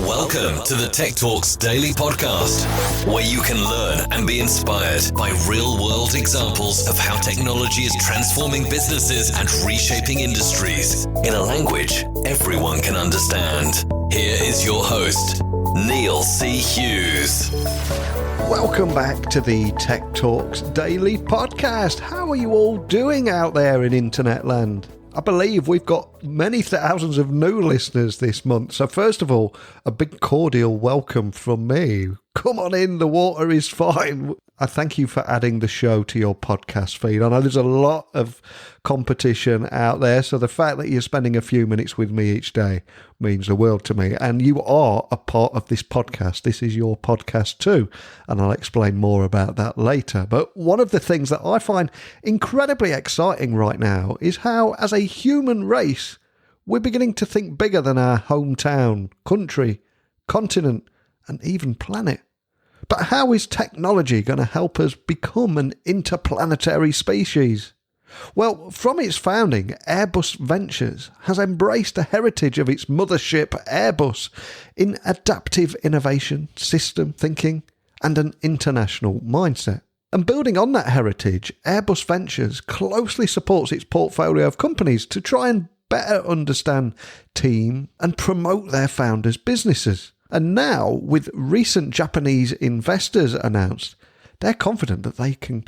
Welcome to the Tech Talks Daily Podcast, where you can learn and be inspired by real-world examples of how technology is transforming businesses and reshaping industries in a language everyone can understand. Here is your host, Neil C. Hughes. Welcome back to the Tech Talks Daily Podcast. How are you all doing out there in internet land? I believe we've got many thousands of new listeners this month. So first of all, a big cordial welcome from me. Come on in, the water is fine. I thank you for adding the show to your podcast feed. I know there's a lot of competition out there, so the fact that you're spending a few minutes with me each day means the world to me. And you are a part of this podcast. This is your podcast too, and I'll explain more about that later. But one of the things that I find incredibly exciting right now is how, as a human race, we're beginning to think bigger than our hometown, country, continent, and even planet. But how is technology going to help us become an interplanetary species? Well, from its founding, Airbus Ventures has embraced the heritage of its mothership, Airbus, in adaptive innovation, system thinking, and an international mindset. And building on that heritage, Airbus Ventures closely supports its portfolio of companies to try and better understand, team, and promote their founders' businesses. And now, with recent Japanese investors announced, they're confident that they can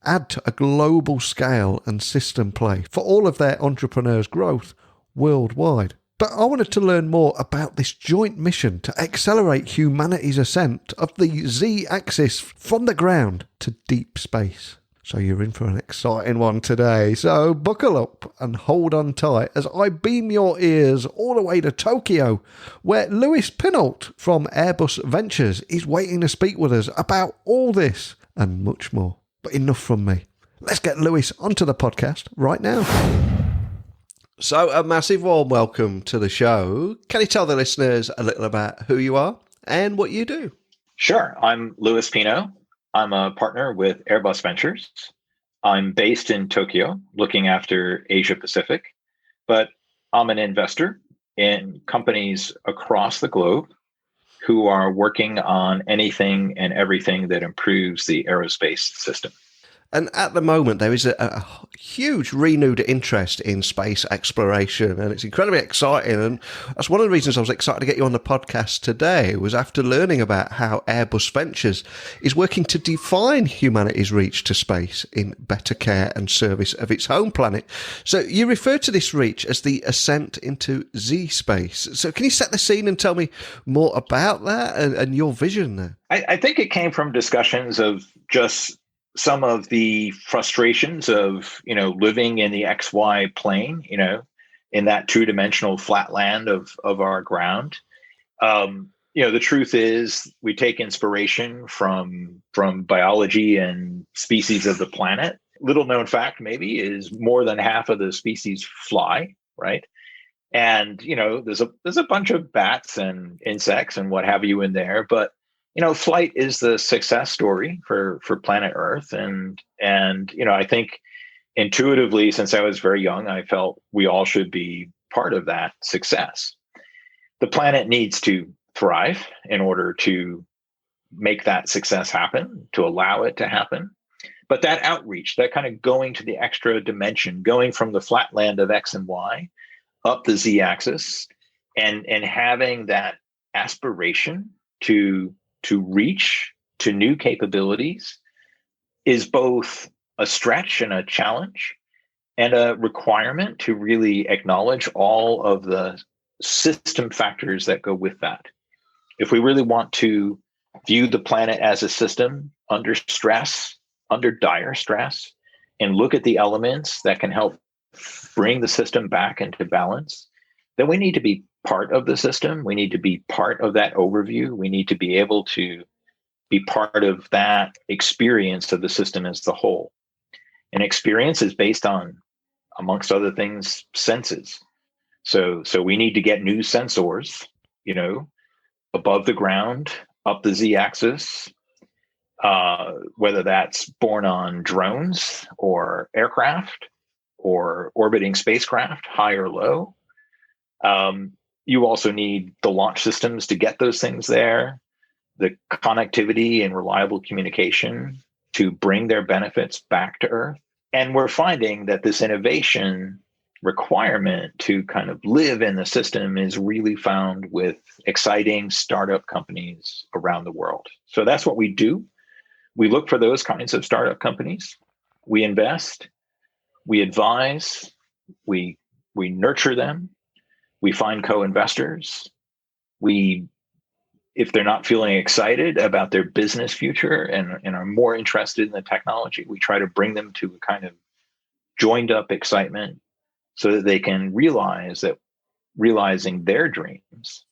add to a global scale and system play for all of their entrepreneurs' growth worldwide. But I wanted to learn more about this joint mission to accelerate humanity's ascent of the Z-axis from the ground to deep space. So you're in for an exciting one today. So buckle up and hold on tight as I beam your ears all the way to Tokyo, where Lewis Pinault from Airbus Ventures is waiting to speak with us about all this and much more. But enough from me. Let's get Lewis onto the podcast right now. So a massive warm welcome to the show. Can you tell the listeners a little about who you are and what you do? Sure. I'm Lewis Pinault. I'm a partner with Airbus Ventures. I'm based in Tokyo, looking after Asia Pacific, but I'm an investor in companies across the globe who are working on anything and everything that improves the aerospace system. And at the moment, there is a huge renewed interest in space exploration, and it's incredibly exciting. And that's one of the reasons I was excited to get you on the podcast today, was after learning about how Airbus Ventures is working to define humanity's reach to space in better care and service of its home planet. So you refer to this reach as the Ascent into Z-space. So can you set the scene and tell me more about that and your vision there? I think it came from discussions of just some of the frustrations of, living in the XY plane, in that two-dimensional flat land of our ground. The truth is we take inspiration from biology and species of the planet. Little known fact maybe is more than half of the species fly, right? And, there's a bunch of bats and insects and what have you in there, but flight is the success story for planet Earth. And I think intuitively, since I was very young, I felt we all should be part of that success. The planet needs to thrive in order to make that success happen, to allow it to happen. But that outreach, that kind of going to the extra dimension, going from the flat land of X and Y up the Z axis and having that aspiration to reach to new capabilities is both a stretch and a challenge and a requirement to really acknowledge all of the system factors that go with that. If we really want to view the planet as a system under stress, under dire stress, and look at the elements that can help bring the system back into balance, then we need to be part of the system. We need to be part of that overview. We need to be able to be part of that experience of the system as the whole. And experience is based on, amongst other things, senses. So we need to get new sensors, above the ground, up the Z-axis, whether that's born on drones or aircraft or orbiting spacecraft, high or low. You also need the launch systems to get those things there, the connectivity and reliable communication to bring their benefits back to Earth. And we're finding that this innovation requirement to kind of live in the system is really found with exciting startup companies around the world. So that's what we do. We look for those kinds of startup companies. We invest, we advise, we nurture them, we find co-investors. If they're not feeling excited about their business future and are more interested in the technology, we try to bring them to a kind of joined up excitement so that they can realize that realizing their dreams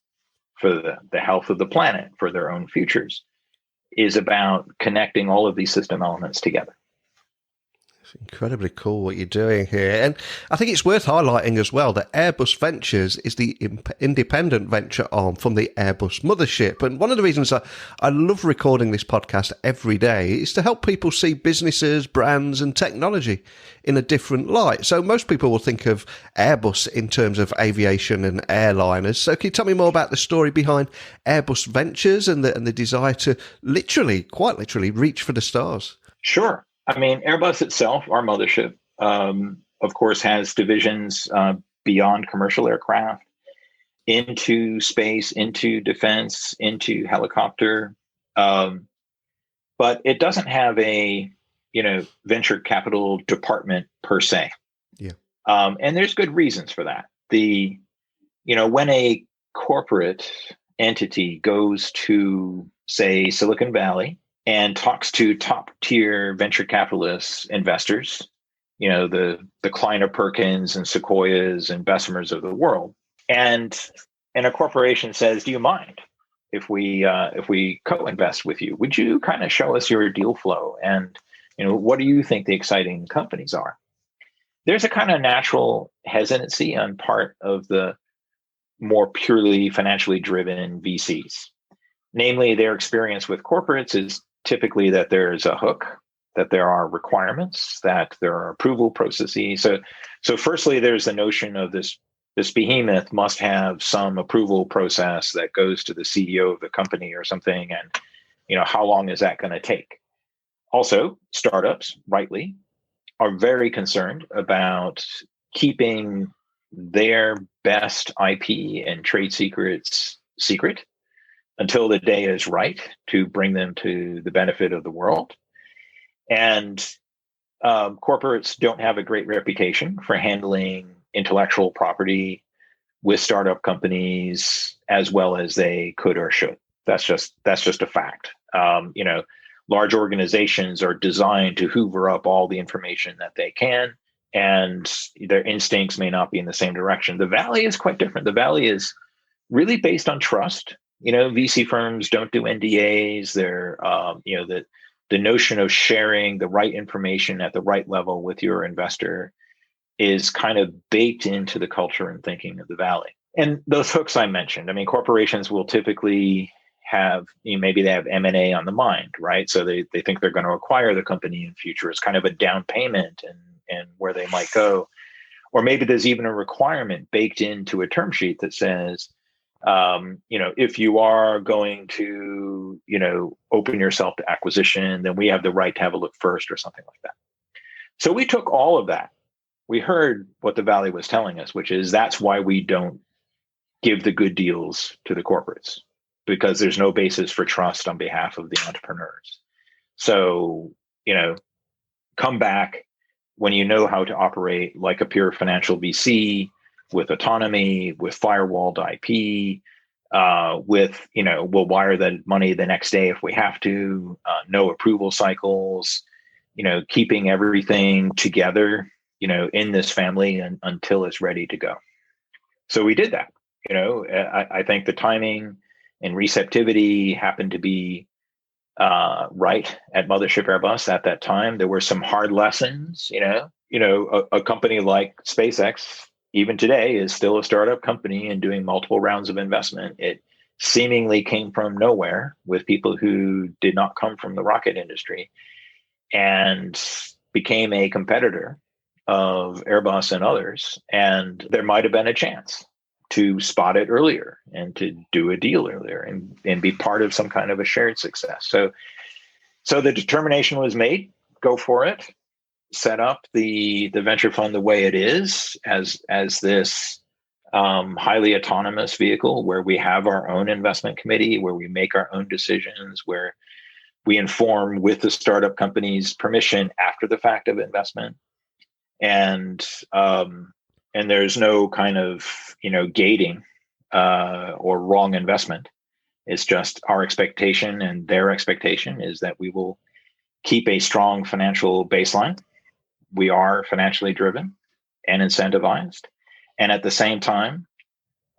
for the health of the planet, for their own futures, is about connecting all of these system elements together. It's incredibly cool what you're doing here. And I think it's worth highlighting as well that Airbus Ventures is the independent venture arm from the Airbus mothership. And one of the reasons I love recording this podcast every day is to help people see businesses, brands and technology in a different light. So most people will think of Airbus in terms of aviation and airliners. So can you tell me more about the story behind Airbus Ventures and the desire to quite literally reach for the stars? Sure. I mean, Airbus itself, our mothership, of course, has divisions beyond commercial aircraft into space, into defense, into helicopter. But it doesn't have a, venture capital department per se. Yeah. And there's good reasons for that. When a corporate entity goes to, say, Silicon Valley, and talks to top tier venture capitalists, investors, the Kleiner Perkins and Sequoias and Bessemers of the world. And a corporation says, do you mind if we co-invest with you? Would you kind of show us your deal flow? And, what do you think the exciting companies are? There's a kind of natural hesitancy on part of the more purely financially driven VCs. Namely, their experience with corporates is typically that there's a hook, that there are requirements, that there are approval processes. So firstly, there's the notion of this behemoth must have some approval process that goes to the CEO of the company or something. And, how long is that going to take? Also, startups, rightly, are very concerned about keeping their best IP and trade secrets secret until the day is right to bring them to the benefit of the world. And corporates don't have a great reputation for handling intellectual property with startup companies as well as they could or should. That's just a fact. Large organizations are designed to hoover up all the information that they can, and their instincts may not be in the same direction. The Valley is quite different. The Valley is really based on trust. VC firms don't do NDAs. They're, the notion of sharing the right information at the right level with your investor is kind of baked into the culture and thinking of the Valley. And those hooks I mentioned, corporations will typically have, maybe they have M&A on the mind, right? So they think they're going to acquire the company in future. It's kind of a down payment and where they might go. Or maybe there's even a requirement baked into a term sheet that says, if you are going to, open yourself to acquisition, then we have the right to have a look first or something like that. So we took all of that. We heard what the Valley was telling us, which is that's why we don't give the good deals to the corporates, because there's no basis for trust on behalf of the entrepreneurs. So, come back when you know how to operate like a pure financial VC, with autonomy, with firewalled IP, we'll wire the money the next day if we have to, no approval cycles, keeping everything together, in this family until it's ready to go. So we did that. I think the timing and receptivity happened to be right at Mothership Airbus at that time. There were some hard lessons, a company like SpaceX, even today, is still a startup company and doing multiple rounds of investment. It seemingly came from nowhere with people who did not come from the rocket industry and became a competitor of Airbus and others. And there might have been a chance to spot it earlier and to do a deal earlier and be part of some kind of a shared success. So the determination was made, go for it, set up the venture fund the way it is as this highly autonomous vehicle where we have our own investment committee, where we make our own decisions, where we inform with the startup company's permission after the fact of investment. And there's no kind of, gating or wrong investment. It's just our expectation and their expectation is that we will keep a strong financial baseline. We are financially driven and incentivized. And at the same time,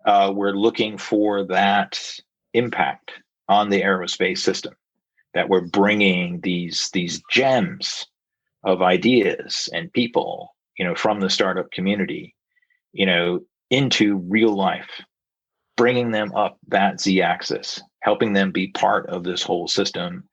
we're looking for that impact on the aerospace system, that we're bringing these gems of ideas and people, from the startup community, into real life, bringing them up that Z-axis, helping them be part of this whole system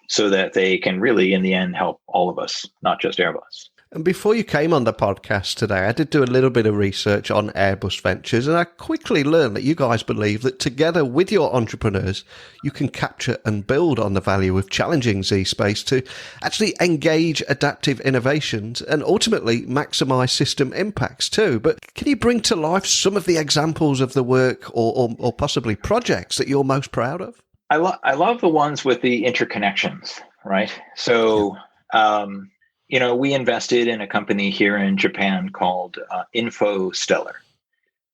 so that they can really, in the end, help all of us, not just Airbus. And before you came on the podcast today, I did do a little bit of research on Airbus Ventures, and I quickly learned that you guys believe that together with your entrepreneurs, you can capture and build on the value of challenging Z-space to actually engage adaptive innovations and ultimately maximize system impacts too. But can you bring to life some of the examples of the work or possibly projects that you're most proud of? I love the ones with the interconnections, right? So, we invested in a company here in Japan called Infostellar.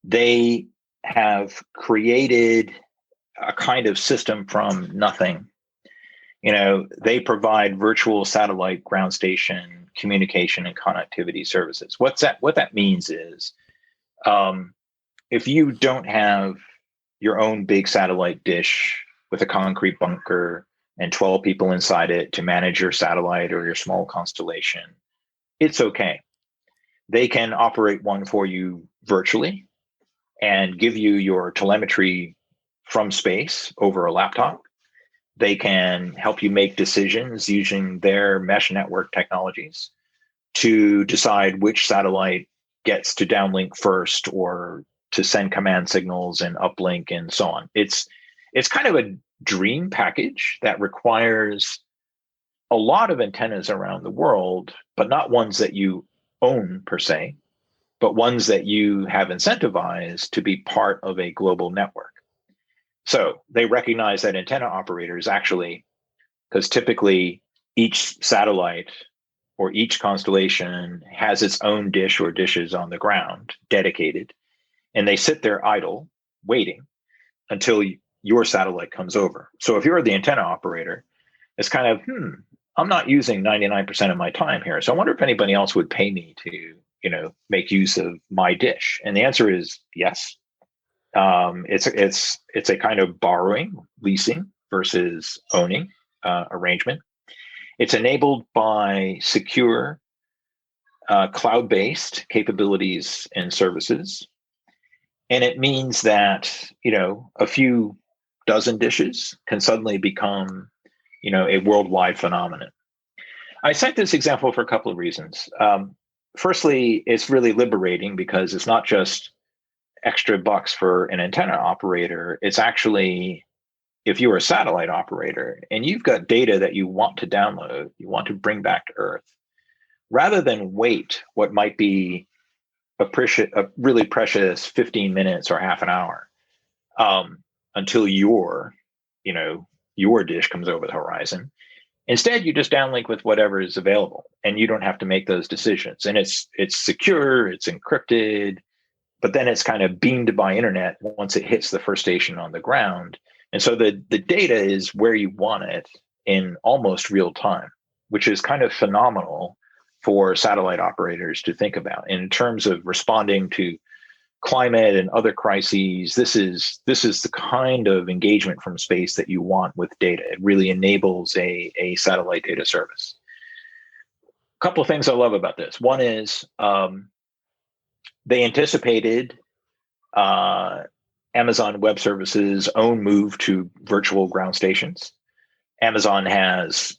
They have created a kind of system from nothing. They provide virtual satellite ground station communication and connectivity services. What that means is, if you don't have your own big satellite dish with a concrete bunker and 12 people inside it to manage your satellite or your small constellation, it's okay. They can operate one for you virtually and give you your telemetry from space over a laptop. They can help you make decisions using their mesh network technologies to decide which satellite gets to downlink first or to send command signals and uplink and so on. It's kind of a dream package that requires a lot of antennas around the world, but not ones that you own per se, but ones that you have incentivized to be part of a global network. So they recognize that antenna operators actually, because typically each satellite or each constellation has its own dish or dishes on the ground dedicated, and they sit there idle waiting until your satellite comes over. So if you're the antenna operator, it's kind of, I'm not using 99% of my time here. So I wonder if anybody else would pay me to, make use of my dish. And the answer is yes. It's a kind of borrowing, leasing versus owning arrangement. It's enabled by secure cloud-based capabilities and services. And it means that, a few dozen dishes can suddenly become, a worldwide phenomenon. I cite this example for a couple of reasons. Firstly, it's really liberating because it's not just extra bucks for an antenna operator. It's actually, if you're a satellite operator and you've got data that you want to download, you want to bring back to Earth, rather than wait what might be a really precious 15 minutes or half an hour until your dish comes over the horizon. Instead, you just downlink with whatever is available, and you don't have to make those decisions. And it's secure, it's encrypted, but then it's kind of beamed by internet once it hits the first station on the ground. And so the data is where you want it in almost real time, which is kind of phenomenal for satellite operators to think about. And in terms of responding to climate and other crises, this is the kind of engagement from space that you want with data. It really enables a satellite data service. A couple of things I love about this. One is they anticipated Amazon Web Services' own move to virtual ground stations. Amazon has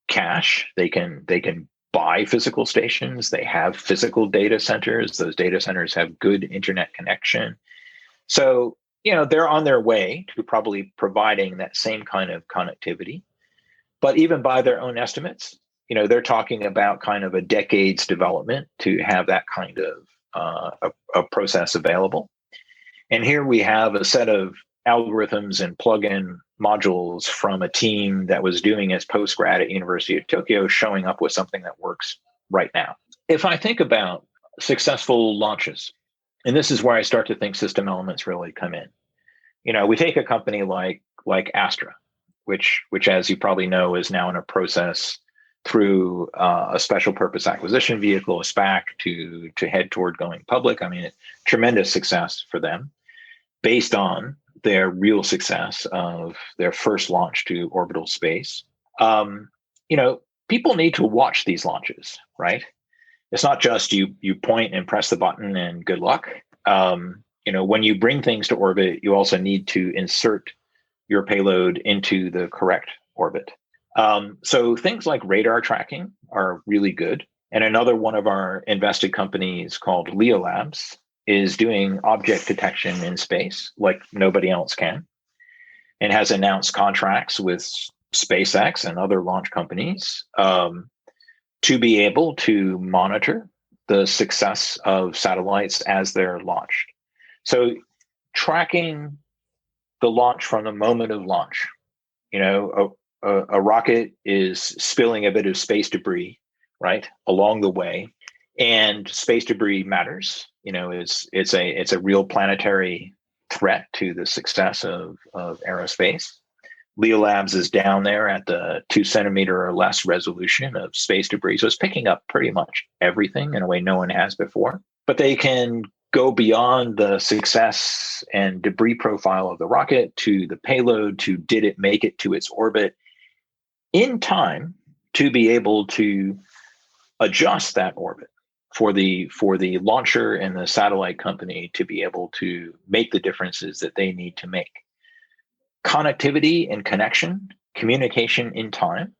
cash. They can buy physical stations. They have physical data centers. Those data centers have good internet connection. So, they're on their way to probably providing that same kind of connectivity. But even by their own estimates, they're talking about kind of a decade's development to have that kind of a process available. And here we have a set of algorithms and plugin modules from a team that was doing its postgrad at University of Tokyo, showing up with something that works right now. If I think about successful launches, and this is where I start to think system elements really come in. We take a company like Astra, which as you probably know, is now in a process through a special purpose acquisition vehicle, a SPAC, to head toward going public. I mean, tremendous success for them based on their real success of their first launch to orbital space. People need to watch these launches, right? It's not just you point and press the button and good luck. When you bring things to orbit, you also need to insert your payload into the correct orbit. So things like radar tracking are really good. And another one of our invested companies called Leo Labs is doing object detection in space like nobody else can, and has announced contracts with SpaceX and other launch companies to be able to monitor the success of satellites as they're launched. So tracking the launch from the moment of launch, a rocket is spilling a bit of space debris, right, along the way, and space debris matters. It's a real planetary threat to the success of aerospace. Leo Labs is down there at the 2 centimeter or less resolution of space debris. So it's picking up pretty much everything in a way no one has before. But they can go beyond the success and debris profile of the rocket to the payload, to did it make it to its orbit in time to be able to adjust that orbit for the launcher and the satellite company to be able to make the differences that they need to make. Connectivity and connection, communication in time,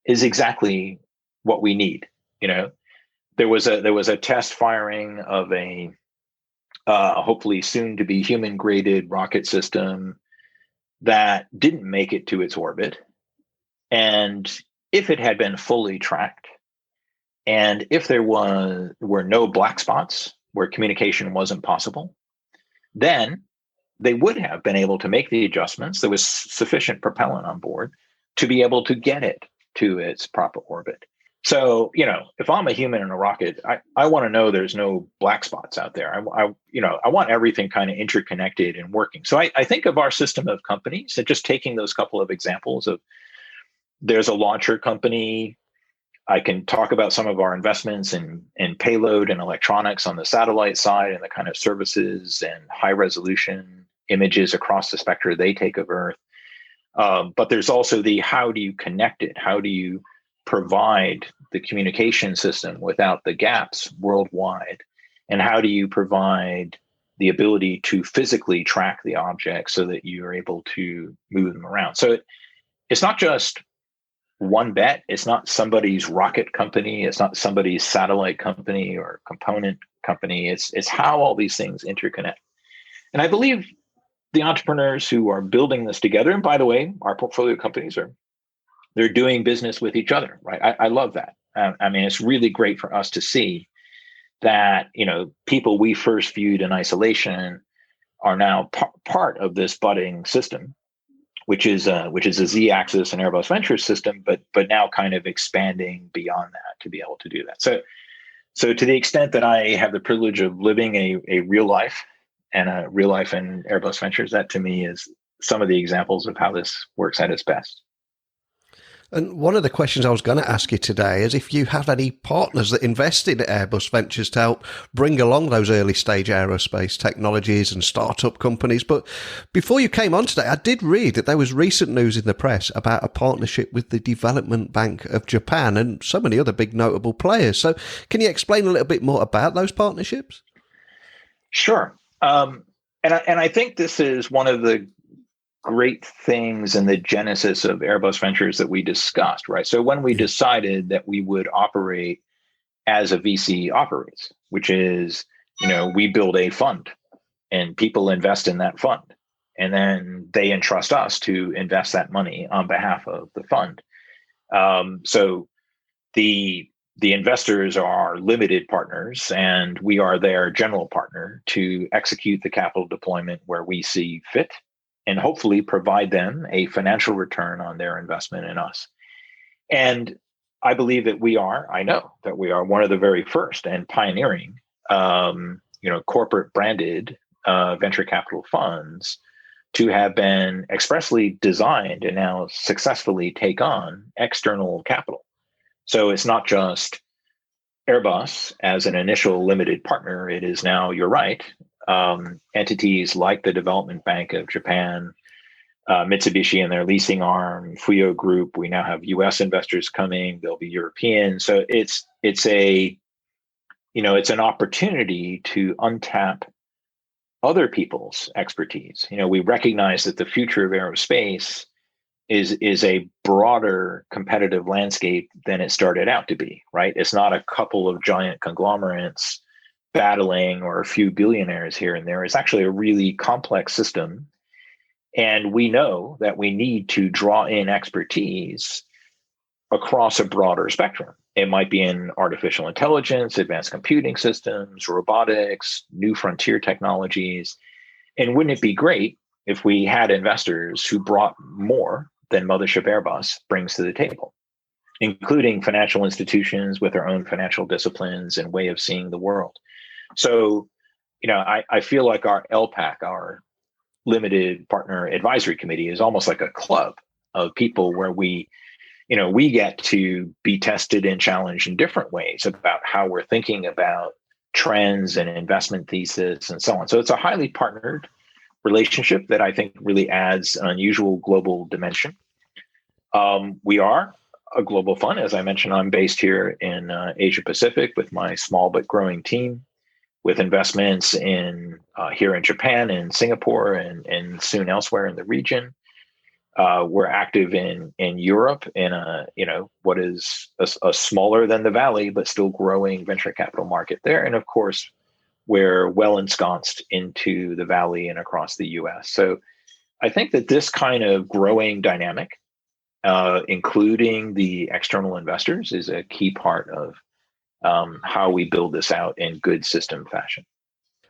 is exactly what we need. There was a test firing of a hopefully soon to be human graded rocket system that didn't make it to its orbit. And if it had been fully tracked, and if there were no black spots where communication wasn't possible, then they would have been able to make the adjustments. There was sufficient propellant on board to be able to get it to its proper orbit. So, if I'm a human in a rocket, I want to know there's no black spots out there. I want everything kind of interconnected and working. So I think of our system of companies, and just taking those couple of examples of, there's a launcher company. I can talk about some of our investments in payload and electronics on the satellite side, and the kind of services and high resolution images across the spectrum they take of Earth. But there's also the, how do you connect it? How do you provide the communication system without the gaps worldwide? And how do you provide the ability to physically track the objects so that you're able to move them around? So it's not just one bet. It's not somebody's rocket company. It's not somebody's satellite company or component company. It's how all these things interconnect. And I believe the entrepreneurs who are building this together, and by the way, our portfolio companies they're doing business with each other, right? I love that. I mean, it's really great for us to see that, people we first viewed in isolation are now part of this budding system, which is a Z-axis and Airbus Ventures system, but now kind of expanding beyond that to be able to do that. So to the extent that I have the privilege of living a real life and a real life in Airbus Ventures, that to me is some of the examples of how this works at its best. And one of the questions I was going to ask you today is if you have any partners that invest in Airbus Ventures to help bring along those early stage aerospace technologies and startup companies. But before you came on today, I did read that there was recent news in the press about a partnership with the Development Bank of Japan and so many other big notable players. So can you explain a little bit more about those partnerships? Sure. And I think this is one of the great things in the genesis of Airbus Ventures that we discussed, right? So when we decided that we would operate as a VC operates, which is, we build a fund and people invest in that fund. And then they entrust us to invest that money on behalf of the fund. So the investors are limited partners, and we are their general partner to execute the capital deployment where we see fit, and hopefully provide them a financial return on their investment in us. And I believe that I know that we are one of the very first and pioneering, corporate branded venture capital funds to have been expressly designed and now successfully take on external capital. So it's not just Airbus as an initial limited partner. It is now, you're right, entities like the Development Bank of Japan, Mitsubishi and their leasing arm, Fuyo Group. We now have U.S. investors coming. There'll be European. So it's an opportunity to untap other people's expertise. We recognize that the future of aerospace is a broader competitive landscape than it started out to be, right? It's not a couple of giant conglomerates battling or a few billionaires here and there. It's actually a really complex system. And we know that we need to draw in expertise across a broader spectrum. It might be in artificial intelligence, advanced computing systems, robotics, new frontier technologies. And wouldn't it be great if we had investors who brought more than Mothership Airbus brings to the table, including financial institutions with their own financial disciplines and way of seeing the world? So, I feel like our LPAC, our Limited Partner Advisory Committee, is almost like a club of people where we get to be tested and challenged in different ways about how we're thinking about trends and investment thesis and so on. So it's a highly partnered relationship that I think really adds an unusual global dimension. We are a global fund. As I mentioned, I'm based here in Asia Pacific with my small but growing team, with investments in here in Japan and Singapore and soon elsewhere in the region. We're active in Europe in what is a smaller than the Valley, but still growing venture capital market there. And of course, we're well ensconced into the Valley and across the US. So I think that this kind of growing dynamic, including the external investors, is a key part of how we build this out in good system fashion.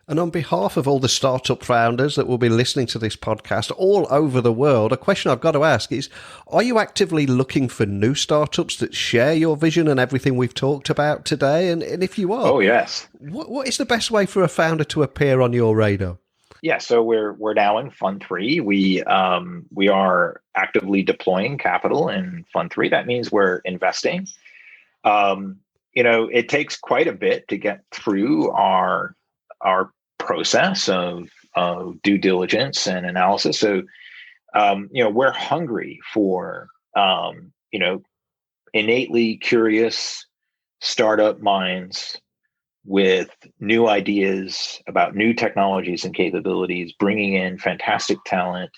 And on behalf of all the startup founders that will be listening to this podcast all over the world, a question I've got to ask is, are you actively looking for new startups that share your vision and everything we've talked about today? And if you are, oh yes, what is the best way for a founder to appear on your radar? Yeah, so we're now in Fund 3. We are actively deploying capital in Fund 3. That means we're investing. It takes quite a bit to get through our process of due diligence and analysis. So, we're hungry for, innately curious startup minds with new ideas about new technologies and capabilities, bringing in fantastic talent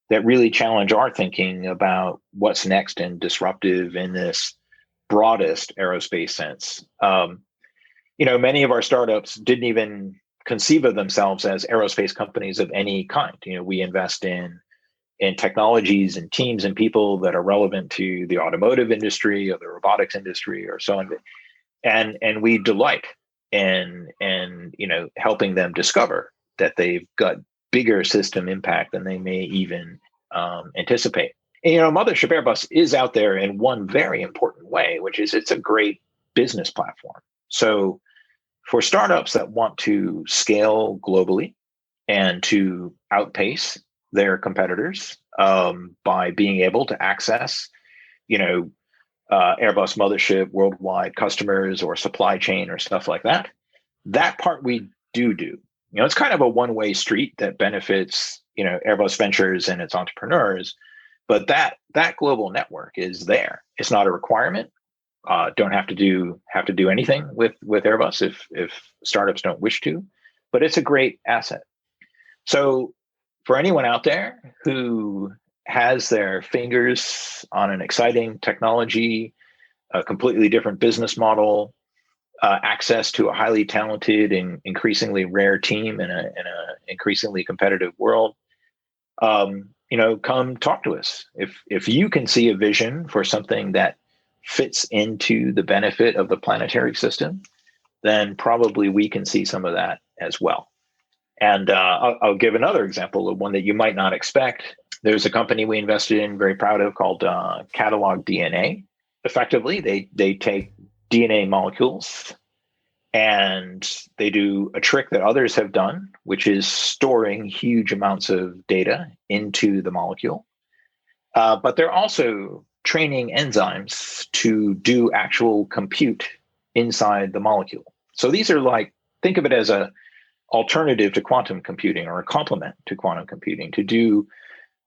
that really challenge our thinking about what's next and disruptive in this broadest aerospace sense. Many of our startups didn't even conceive of themselves as aerospace companies of any kind. We invest in technologies and teams and people that are relevant to the automotive industry or the robotics industry or so on. And we delight in helping them discover that they've got bigger system impact than they may even anticipate. And, Mothership Airbus is out there in one very important way, which is it's a great business platform. So for startups that want to scale globally and to outpace their competitors by being able to access, Airbus Mothership worldwide customers or supply chain or stuff like that, that part we do. It's kind of a one-way street that benefits, Airbus Ventures and its entrepreneurs, but that global network is there. It's not a requirement. Don't have to do anything with Airbus if startups don't wish to, but it's a great asset. So for anyone out there who has their fingers on an exciting technology, a completely different business model, access to a highly talented and increasingly rare team in a increasingly competitive world, come talk to us. If you can see a vision for something that fits into the benefit of the planetary system, then probably we can see some of that as well. And I'll give another example of one that you might not expect. There's a company we invested in, very proud of, called Catalog DNA. Effectively, they take DNA molecules and they do a trick that others have done, which is storing huge amounts of data into the molecule. But they're also training enzymes to do actual compute inside the molecule. So these are like, think of it as a alternative to quantum computing or a complement to quantum computing to do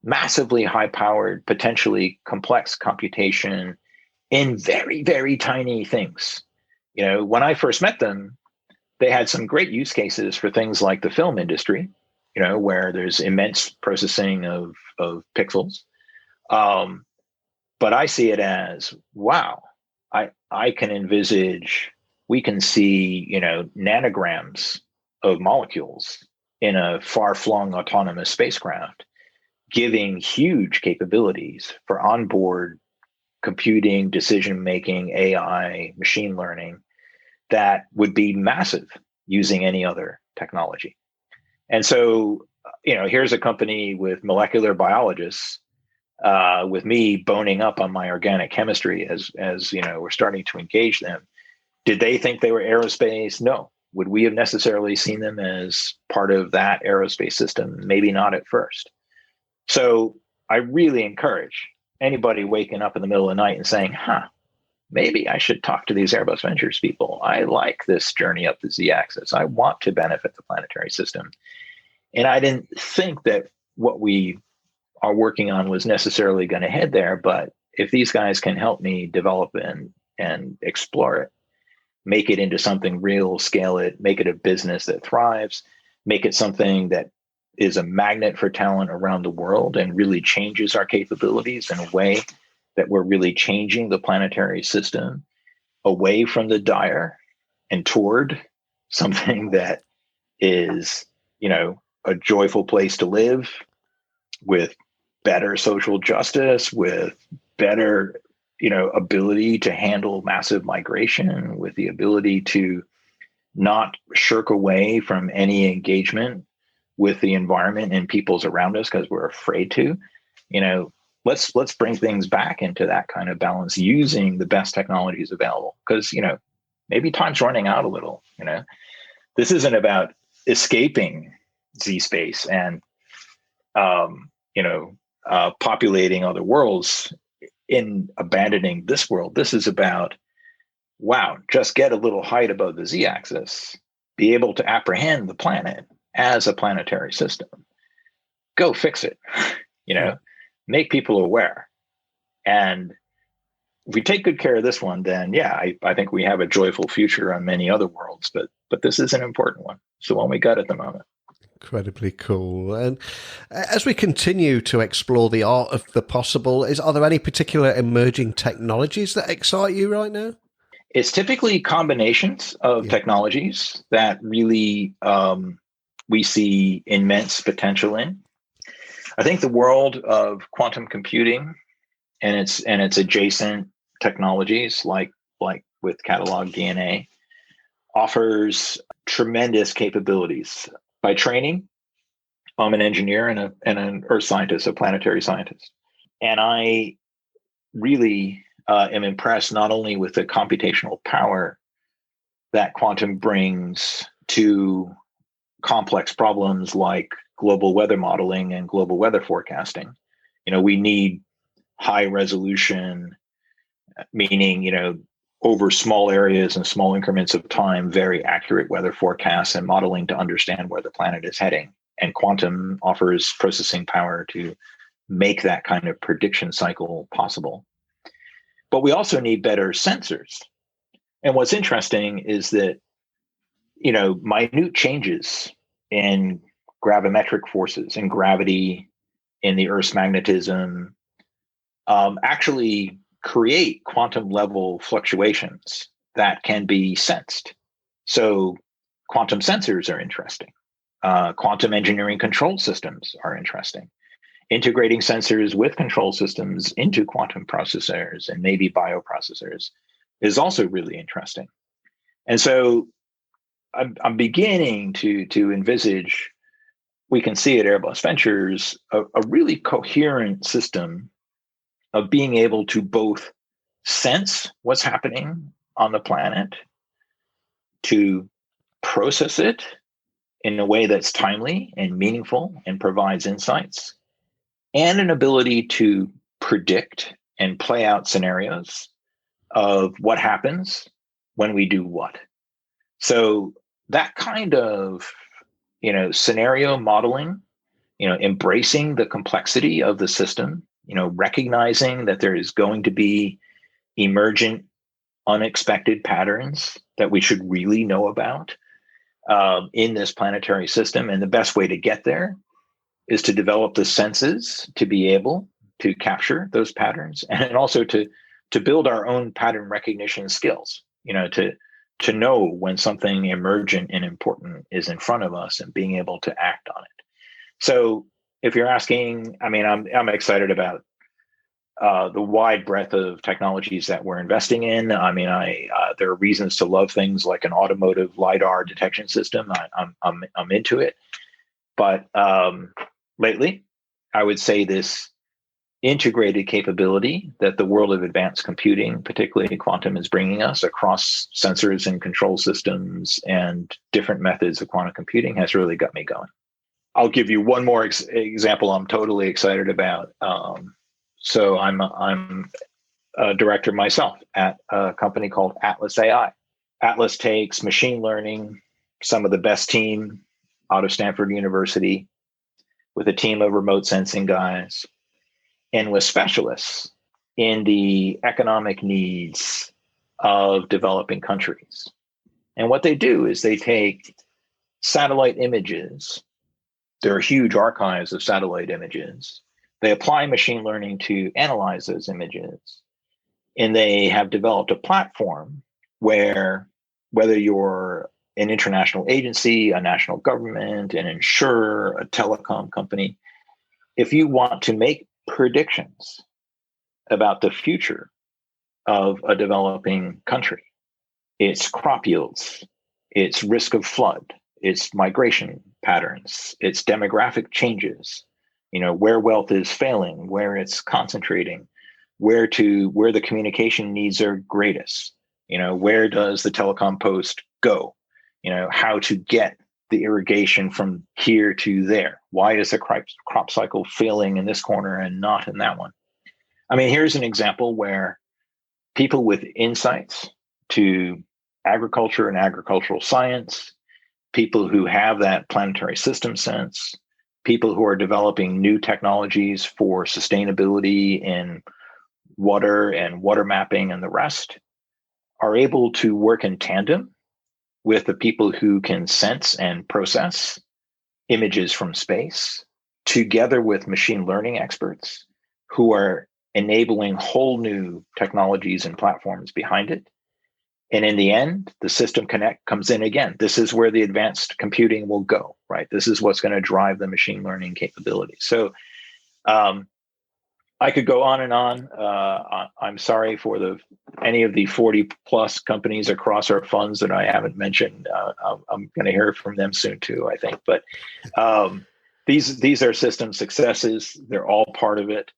massively high-powered, potentially complex computation in very, very tiny things. When I first met them, they had some great use cases for things like the film industry, where there's immense processing of pixels. But I see it as, wow, I can envisage, we can see, nanograms of molecules in a far-flung autonomous spacecraft, giving huge capabilities for onboard computing, decision-making, AI, machine learning, that would be massive using any other technology. And so, here's a company with molecular biologists, with me boning up on my organic chemistry as we're starting to engage them. Did they think they were aerospace? No. Would we have necessarily seen them as part of that aerospace system? Maybe not at first. So I really encourage anybody waking up in the middle of the night and saying, maybe I should talk to these Airbus Ventures people. I like this journey up the Z-axis. I want to benefit the planetary system. And I didn't think that what we are working on was necessarily going to head there. But if these guys can help me develop and explore it, make it into something real, scale it, make it a business that thrives, make it something that is a magnet for talent around the world and really changes our capabilities in a way that we're really changing the planetary system away from the dire and toward something that is, a joyful place to live, with better social justice, with better, ability to handle massive migration, with the ability to not shirk away from any engagement with the environment and peoples around us because we're afraid to. Let's bring things back into that kind of balance using the best technologies available. Because, maybe time's running out a little. This isn't about escaping Z space and, populating other worlds in abandoning this world. This is about, wow, just get a little height above the Z-axis, be able to apprehend the planet as a planetary system, go fix it, make people aware. And if we take good care of this one, then I think we have a joyful future on many other worlds, but this is an important one. It's the one we got at the moment. Incredibly cool. And as we continue to explore the art of the possible, are there any particular emerging technologies that excite you right now? It's typically combinations of technologies that really we see immense potential in. I think the world of quantum computing and its adjacent technologies, like with Catalog DNA, offers tremendous capabilities. By training, I'm an engineer and an earth scientist, a planetary scientist. And I really am impressed not only with the computational power that quantum brings to complex problems like global weather modeling and global weather forecasting. We need high resolution, meaning, over small areas and small increments of time, very accurate weather forecasts and modeling to understand where the planet is heading. And quantum offers processing power to make that kind of prediction cycle possible. But we also need better sensors. And what's interesting is that, minute changes in gravimetric forces and gravity in the Earth's magnetism actually create quantum level fluctuations that can be sensed. So quantum sensors are interesting. Quantum engineering control systems are interesting. Integrating sensors with control systems into quantum processors and maybe bioprocessors is also really interesting. And so I'm beginning to envisage, we can see at Airbus Ventures, a really coherent system of being able to both sense what's happening on the planet, to process it in a way that's timely and meaningful and provides insights, and an ability to predict and play out scenarios of what happens when we do what. So that kind of, scenario modeling, embracing the complexity of the system, recognizing that there is going to be emergent, unexpected patterns that we should really know about in this planetary system. And the best way to get there is to develop the senses to be able to capture those patterns, and also to build our own pattern recognition skills, to know when something emergent and important is in front of us and being able to act on it. So if you're asking, I'm excited about the wide breadth of technologies that we're investing in. There are reasons to love things like an automotive LiDAR detection system. I'm into it. But lately, I would say this integrated capability that the world of advanced computing, particularly quantum, is bringing us across sensors and control systems and different methods of quantum computing has really got me going. I'll give you one more example I'm totally excited about. So I'm a director myself at a company called Atlas AI. Atlas takes machine learning, some of the best team out of Stanford University, with a team of remote sensing guys, and with specialists in the economic needs of developing countries. And what they do is they take satellite images. There are huge archives of satellite images. They apply machine learning to analyze those images. And they have developed a platform where, whether you're an international agency, a national government, an insurer, a telecom company, if you want to make predictions about the future of a developing country, its crop yields, its risk of flood, its migration patterns, its demographic changes, where wealth is failing, where it's concentrating, where the communication needs are greatest, where does the telecom post go, how to get the irrigation from here to there. Why is the crop cycle failing in this corner and not in that one? Here's an example where people with insights to agriculture and agricultural science, people who have that planetary system sense, people who are developing new technologies for sustainability in water and water mapping and the rest, are able to work in tandem with the people who can sense and process images from space, together with machine learning experts who are enabling whole new technologies and platforms behind it. And in the end, the system connect comes in again. This is where the advanced computing will go, right? This is what's going to drive the machine learning capability. So I could go on and on. I'm sorry for any of the 40 plus companies across our funds that I haven't mentioned. I'm going to hear from them soon too, I think. But these are system successes. They're all part of it.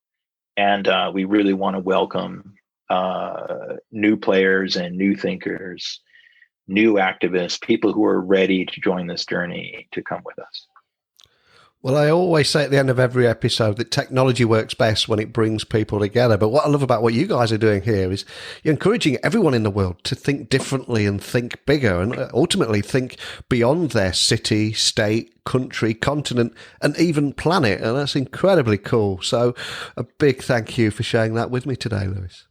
And we really want to welcome new players and new thinkers, new activists, people who are ready to join this journey to come with us. Well, I always say at the end of every episode that technology works best when it brings people together. But what I love about what you guys are doing here is you're encouraging everyone in the world to think differently and think bigger and ultimately think beyond their city, state, country, continent, and even planet. And that's incredibly cool. So a big thank you for sharing that with me today, Lewis.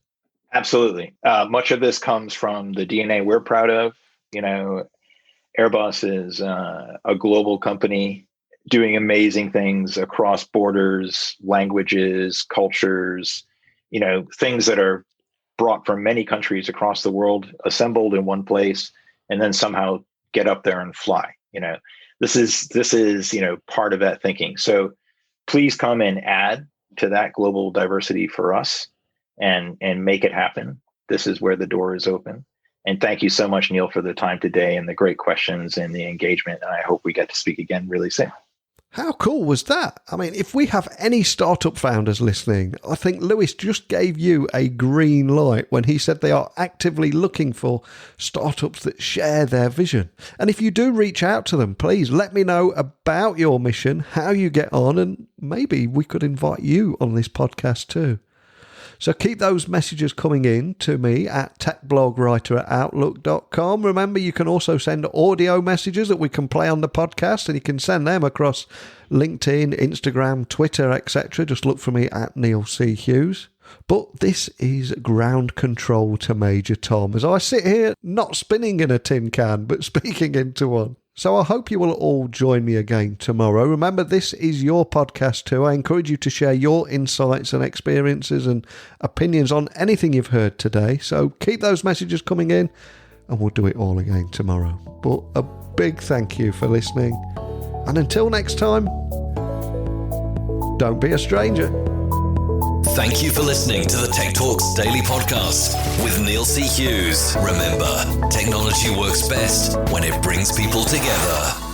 Absolutely. Much of this comes from the DNA we're proud of. Airbus is a global company doing amazing things across borders, languages, cultures, things that are brought from many countries across the world, assembled in one place, and then somehow get up there and fly. This is part of that thinking. So please come and add to that global diversity for us and make it happen. This is where the door is open. And thank you so much, Neil, for the time today and the great questions and the engagement. And I hope we get to speak again really soon. How cool was that? I mean, if we have any startup founders listening, I think Lewis just gave you a green light when he said they are actively looking for startups that share their vision. And if you do reach out to them, please let me know about your mission, how you get on, and maybe we could invite you on this podcast too. So keep those messages coming in to me at techblogwriter@outlook.com. Remember, you can also send audio messages that we can play on the podcast, and you can send them across LinkedIn, Instagram, Twitter, etc. Just look for me at Neil C. Hughes. But this is ground control to Major Tom, as I sit here not spinning in a tin can, but speaking into one. So I hope you will all join me again tomorrow. Remember, this is your podcast too. I encourage you to share your insights and experiences and opinions on anything you've heard today. So keep those messages coming in and we'll do it all again tomorrow. But a big thank you for listening. And until next time, don't be a stranger. Thank you for listening to the Tech Talks Daily Podcast with Neil C. Hughes. Remember, technology works best when it brings people together.